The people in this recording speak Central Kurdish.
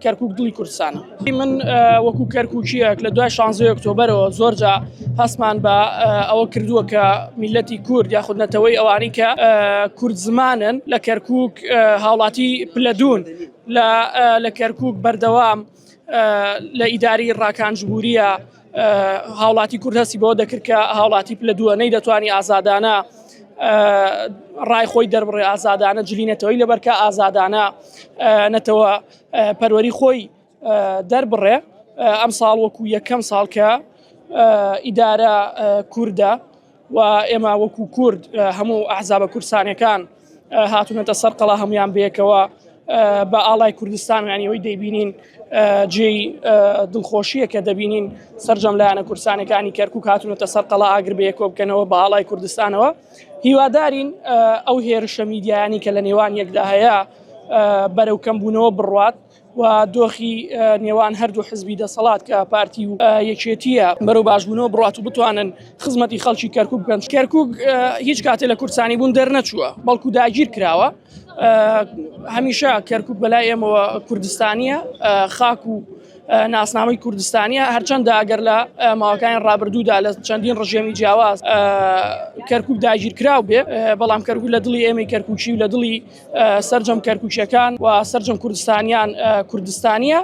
کەرکووک دڵی کوردستانە. من وەکو کەرکووکیەک لە دوای 16 ئۆکتۆبەرەوە زۆرجا هەستمان بە ئەوە کردووە کە میلەتی کورد یاخود نەتەوەی ئەوانەی کە کورد زمانن لە کەرکووک هاوڵاتی پلەدون لە کەرکووک بەردەوام لە ئیداری ڕاکانجبوریە هاوڵاتی کورد هەستی بەوە دەکرد کە هاوڵاتی پلەدووە نەی دەتوانی ئازادانە ڕای خۆی دەربڕێ ئازادانە جلینەتەوەی لەبەرکە ئازادانە نەتەوە پەروەری خۆی دەربڕێ. ئەم ساڵ وەکو یەکەم ساڵ کە ئیدارە کووردە و ئێمە وەکو کورد هەموو ئەحزابە کوردستانیەکان هاتوونەتە سەر قەڵا هەمویان بەیەکەوە بە ئاڵای کوردستان یانیەوەی دەیبینین جێی دڵخۆشیە کە دەبینین سەرجەم لایەنە کوردستانەکانی کەرکووک هاتوونەتە سەر قەڵا ئاگر بەیەکەوە بکەنەوە بە ئاڵای کوردستانەوە. هیوادارین ئەو هێرشە میدیایانی کە لە نێوان یەکدا هەیە بەرەو کەمبوونەوە بڕوات و دۆخی نێوان هەردوو حزبی دەسەڵات کە پارتی و یەکێتیە بەرەو باشبوونەوە بڕات و بتوانن خزمەتی خەڵکی کەرکووک بکەن. کەرکووک هیچ کاتێ لە کوردستانی بوون دەرنەچووە بەڵکو داگیر کراوە. هەمیشە کەرکووک بەلای ئێمەوە کوردستانیە، خاک و ناسنامەی کوردستانیە، هەرچەندە ئەگەر لە ماوەکانی ڕابردوودا لە چەندین ڕژێمی جیاواز کەرکووک داگیر کراو بێ، بەڵام کەرکووک لە دڵی ئێمەی کەرکووکی و لە دڵی سەرجەم کەرکووکیەکان و سەرجەم کوردستانیان کوردستانیە.